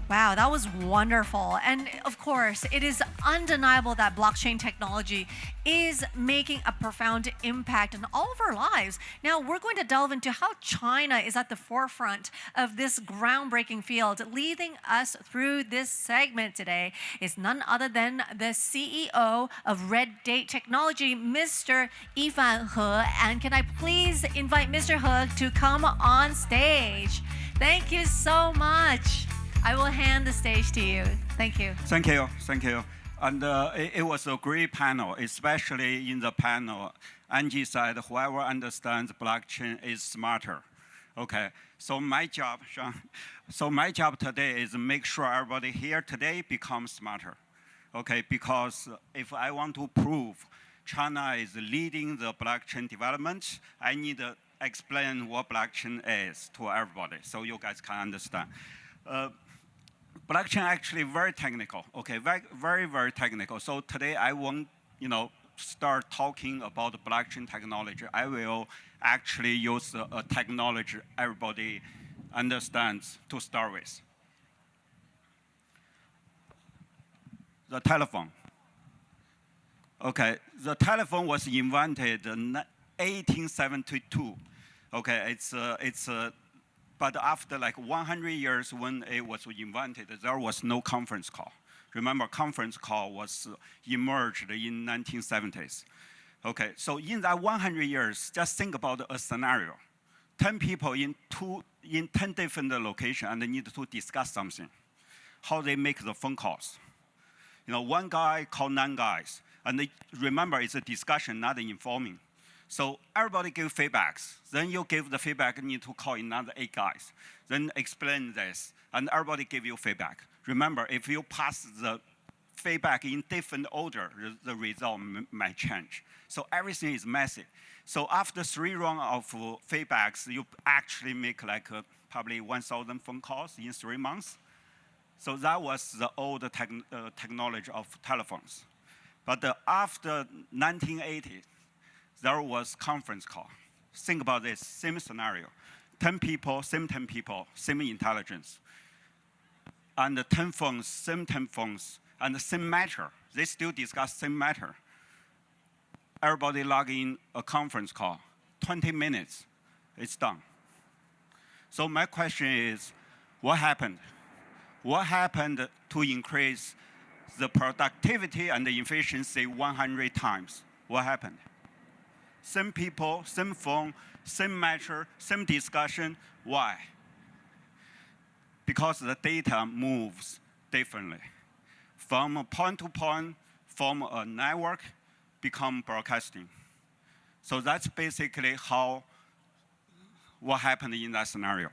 Wow, that was wonderful. And of course, it is undeniable that blockchain technology is making a profound impact in all of our lives. Now, we're going to delve into how China is at the forefront of this groundbreaking field. Leading us through this segment today is none other than the CEO of Red Date Technology, Mr. Yifan He. And can I please invite Mr. He to come on stage? Thank you so much. I will hand the stage to you. Thank you. Thank you. Thank you. And it was a great panel, especially in the panel. Angie said, whoever understands blockchain is smarter. Okay, so my job, Sean, today is make sure everybody here today becomes smarter. Okay, because if I want to prove China is leading the blockchain development, I need to explain what blockchain is to everybody so you guys can understand. Blockchain actually very technical, okay, very, very technical. So today I won't, start talking about blockchain technology. I will actually use a technology everybody understands to start with. The telephone. Okay, the telephone was invented in 1872. Okay, but after like 100 years when it was invented, there was no conference call. Remember, conference call was emerged in 1970s. Okay, so in that 100 years, just think about a scenario. 10 people in 10 different locations and they need to discuss something. How they make the phone calls. One guy called 9 guys. And remember, it's a discussion, not informing. So everybody give feedbacks. Then you give the feedback, you need to call another 8 guys. Then explain this, and everybody give you feedback. Remember, if you pass the feedback in different order, the result might change. So everything is messy. So after 3 rounds of feedbacks, you actually make like probably 1,000 phone calls in 3 months. So that was the old technology of telephones. But after 1980, there was conference call. Think about this, same scenario. 10 people, same intelligence. And 10 phones, same 10 phones, and the same matter. They still discuss same matter. Everybody log in a conference call, 20 minutes, it's done. So my question is, what happened? What happened to increase the productivity and the efficiency 100 times? What happened? Same people, same phone, same matter, same discussion. Why? Because the data moves differently. From a point to point, from a network, become broadcasting. So that's basically what happened in that scenario.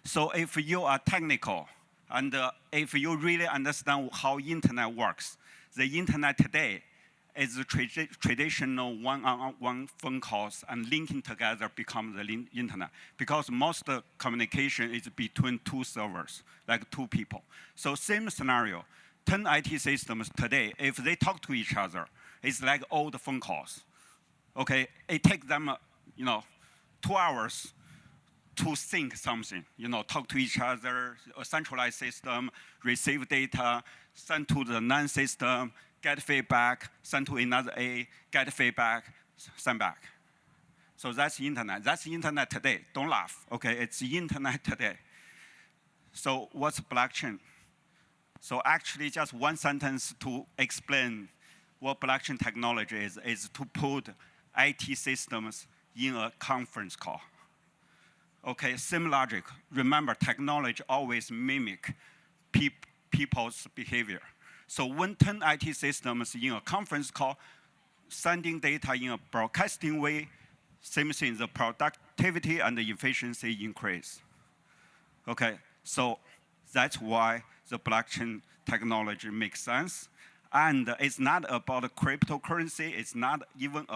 So if you are technical, and if you really understand how internet works, the internet today is the traditional one-on-one phone calls and linking together become the internet. Because most communication is between 2 servers, like 2 people. So same scenario, 10 IT systems today, if they talk to each other, it's like old phone calls. Okay, it takes them 2 hours to think something, talk to each other, a centralized system, receive data, send to the NAND system, get feedback, send to another A, get feedback, send back. So that's the internet. That's the internet today. Don't laugh, okay? It's the internet today. So what's blockchain? So actually just one sentence to explain what blockchain technology is to put IT systems in a conference call. Okay, same logic. Remember, technology always mimic people's behavior. So when 10 IT systems in a conference call, sending data in a broadcasting way, same thing, the productivity and the efficiency increase. Okay, so that's why the blockchain technology makes sense. And it's not about cryptocurrency, it's not even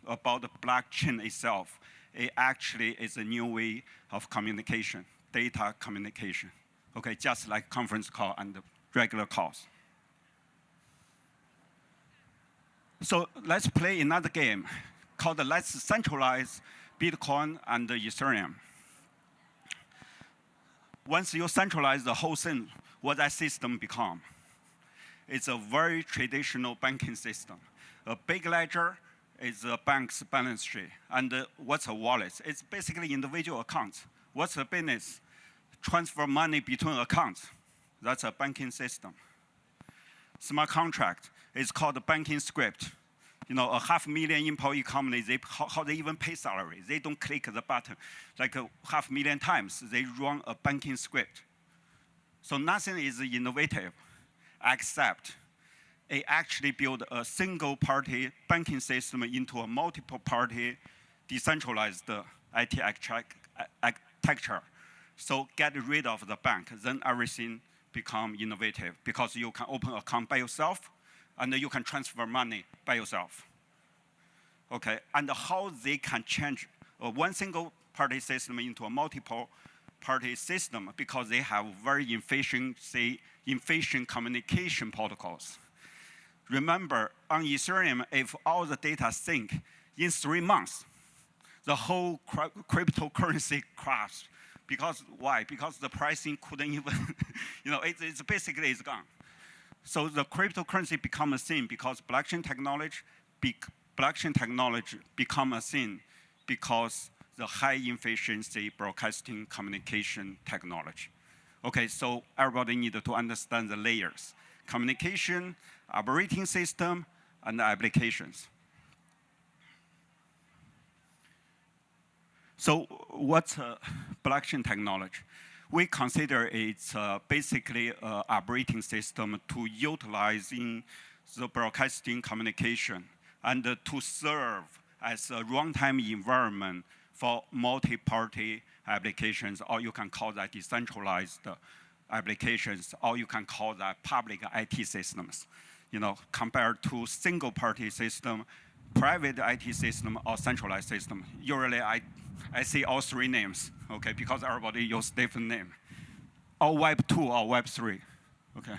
about the blockchain itself. It actually is a new way of communication, data communication. Okay, just like conference call and regular calls. So let's play another game called Let's Centralize Bitcoin and Ethereum. Once you centralize the whole thing, what that system become. It's a very traditional banking system. A big ledger is a bank's balance sheet. And what's a wallet? It's basically individual accounts. What's a business? Transfer money between accounts. That's a banking system. Smart contract is called a banking script. You know, a 500,000 employee company, how they even pay salary? They don't click the button like 500,000 times. They run a banking script. So nothing is innovative except it actually built a single-party banking system into a multiple-party decentralized IT architecture. So get rid of the bank, then everything become innovative because you can open an account by yourself and you can transfer money by yourself. Okay, and how they can change one single party system into a multiple party system because they have very efficient communication protocols. Remember, on Ethereum, if all the data sync in 3 months, the whole cryptocurrency crashed. Because why? Because the pricing couldn't even, it's basically it's gone. So the cryptocurrency become a thing because blockchain technology become a thing because the high efficiency broadcasting communication technology. Okay, so everybody needed to understand the layers. Communication, operating system, and applications. So what's blockchain technology? We consider it's basically an operating system to utilizing the broadcasting communication and to serve as a runtime environment for multi-party applications, or you can call that decentralized applications, or you can call that public IT systems. Compared to single-party system, private IT system, or centralized system. Usually, I see all 3 names, okay, because everybody uses different name. Or Web 2 or Web 3, okay.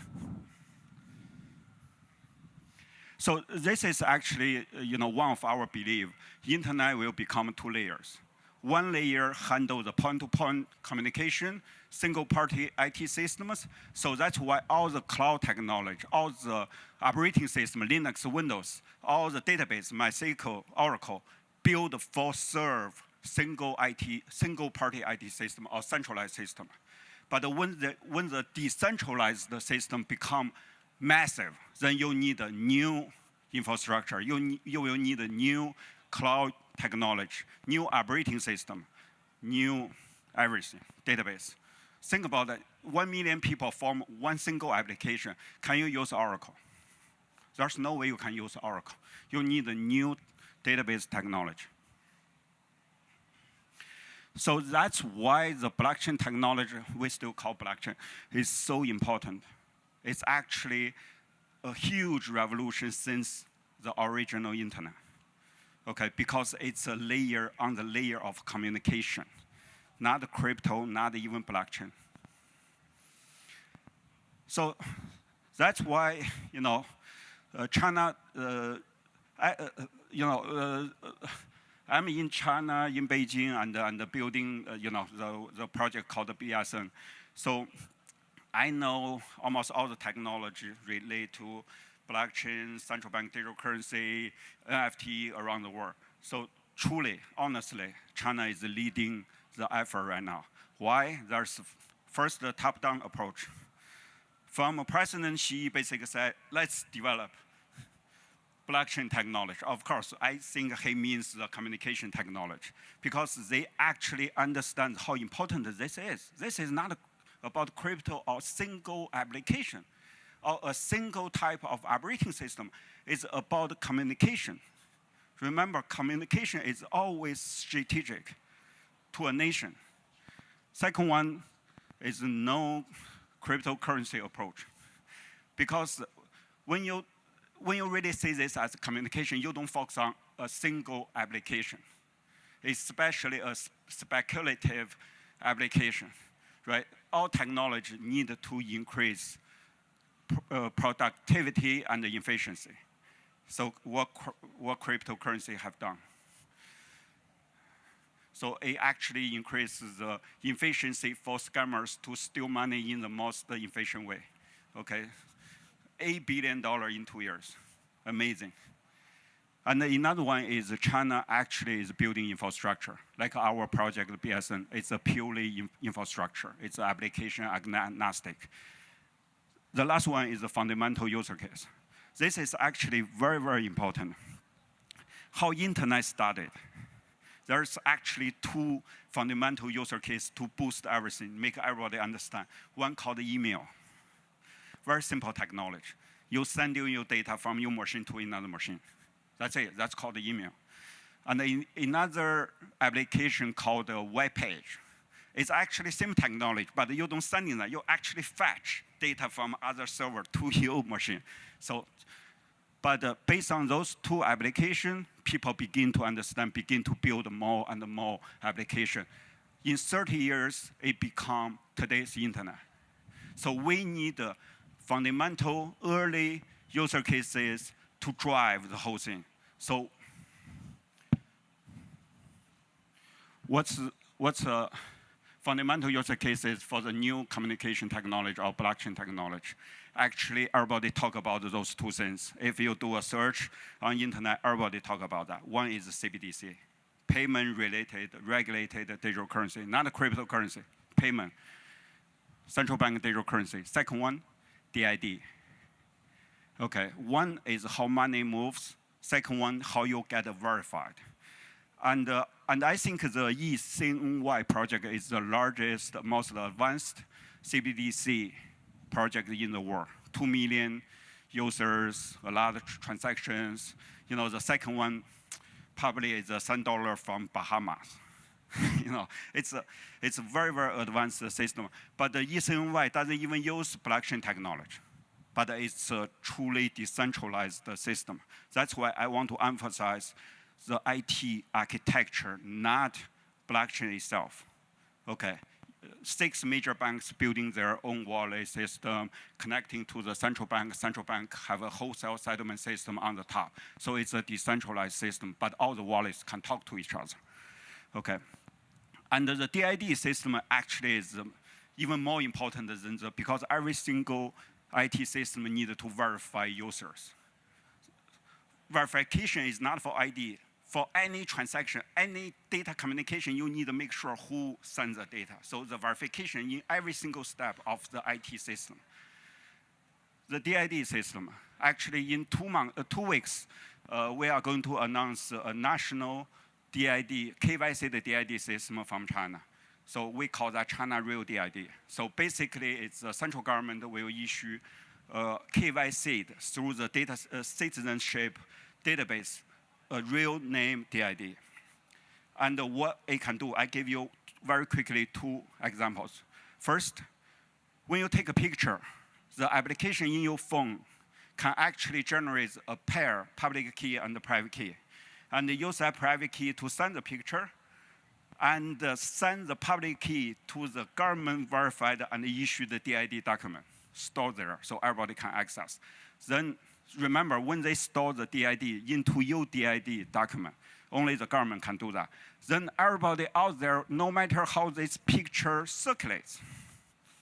So this is actually, one of our belief. Internet will become 2 layers. One layer handles the point-to-point communication, single-party IT systems. So that's why all the cloud technology, all the operating system, Linux, Windows, all the database, MySQL, Oracle, build for serve single-party IT system or centralized system. But when the decentralized system become massive, then you need a new infrastructure. You will need a new cloud technology, new operating system, new everything, database. Think about it. 1 million people form one single application. Can you use Oracle? There's no way you can use Oracle. You need a new database technology. So that's why the blockchain technology, we still call blockchain, is so important. It's actually a huge revolution since the original internet. Okay, because it's a layer on the layer of communication, not crypto, not even blockchain. So that's why, China, I'm in China, in Beijing, and building, the project called the BSN. So I know almost all the technology related to blockchain, central bank digital currency, NFT around the world. So truly, honestly, China is leading the effort right now. Why? There's first the top-down approach. From President Xi basically said, let's develop blockchain technology. Of course, I think he means the communication technology because they actually understand how important this is. This is not about crypto or single application or a single type of operating system. It's about communication. Remember, communication is always strategic to a nation. Second one is no cryptocurrency approach. Because when you really see this as communication, you don't focus on a single application, especially a speculative application, right? All technology need to increase productivity and efficiency. So what cryptocurrency have done? So it actually increases the efficiency for scammers to steal money in the most efficient way. Okay, $8 billion in 2 years, amazing. And another one is China actually is building infrastructure. Like our project, BSN, it's a purely infrastructure. It's application agnostic. The last one is the fundamental user case. This is actually very, very important. How internet started. There's actually two fundamental user cases to boost everything, make everybody understand. One called email. Very simple technology. You send your data from your machine to another machine. That's it. That's called email. And another application called a web page. It's actually same technology, but you don't send it. You actually fetch data from other server to your machine. But based on those two applications, people begin to understand, begin to build more and more applications. In 30 years, it become today's internet. So we need fundamental early user cases to drive the whole thing. So what's a fundamental user cases for the new communication technology or blockchain technology? Actually, everybody talk about those two things. If you do a search on internet, everybody talk about that. One is CBDC, payment-related, regulated digital currency, not a cryptocurrency, payment, central bank digital currency. Second one, DID. Okay, one is how money moves. Second one, how you get verified. And I think the Yifan project is the largest, most advanced CBDC project in the world. 2 million users, a lot of transactions. You know, the second one probably is $3 from Bahamas. You know, it's a very, very advanced system. But the Yifan doesn't even use blockchain technology. But it's a truly decentralized system. That's why I want to emphasize the IT architecture, not blockchain itself. Okay, 6 major banks building their own wallet system, connecting to the central bank. Central bank have a wholesale settlement system on the top. So it's a decentralized system, but all the wallets can talk to each other. Okay, and the DID system actually is even more important than because every single IT system needs to verify users. Verification is not for ID. For any transaction, any data communication, you need to make sure who sends the data. So the verification in every single step of the IT system. The DID system, actually in 2 weeks, we are going to announce a national DID, KYC DID system from China. So we call that China Real DID. So basically, it's the central government will issue KYC through the data citizenship database, a real name DID. And what it can do, I give you very quickly 2 examples. First, when you take a picture, the application in your phone can actually generate a pair, public key and private key. And use that private key to send the picture and send the public key to the government verified and issued DID document, stored there so everybody can access. Then remember, when they store the DID into your DID document, only the government can do that. Then everybody out there, no matter how this picture circulates,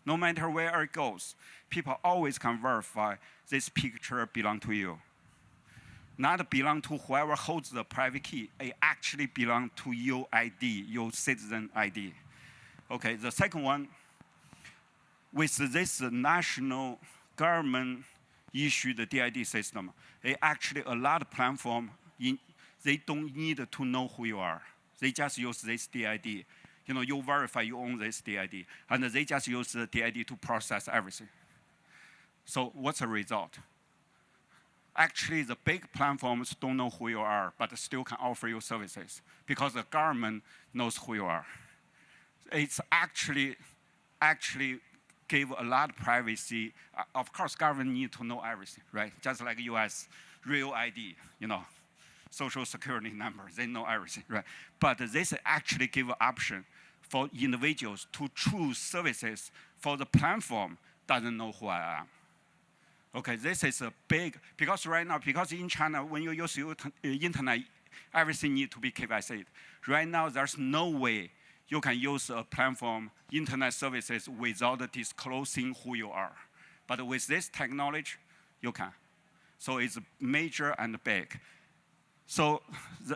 no matter where it goes, people always can verify this picture belongs to you. Not belong to whoever holds the private key. It actually belongs to your ID, your citizen ID. Okay, the second one, with this national government issued DID system, it actually a lot of platform, they don't need to know who you are. They just use this DID. You know, you verify you own this DID, and they just use the DID to process everything. So what's the result? Actually, the big platforms don't know who you are, but still can offer you services because the government knows who you are. It's actually give a lot of privacy. Of course, government need to know everything, right? Just like U.S. real ID, you know, social security number, they know everything, right? But this actually give an option for individuals to choose services for the platform doesn't know who I am. Okay, this is a big, because right now, because in China, when you use your internet, Everything needs to be KYC. Right now, there's no way you can use a platform, internet services, without disclosing who you are. But with this technology, you can. So it's major and big. So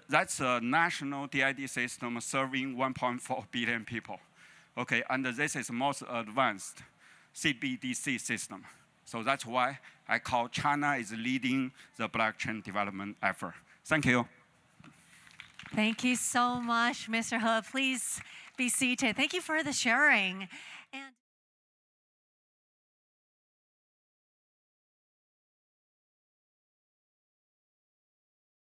that's a national DID system serving 1.4 billion people. Okay, and this is most advanced CBDC system. So that's why I call China is leading the blockchain development effort. Thank you. Thank you so much, Mr. He. Please be seated. Thank you for the sharing. And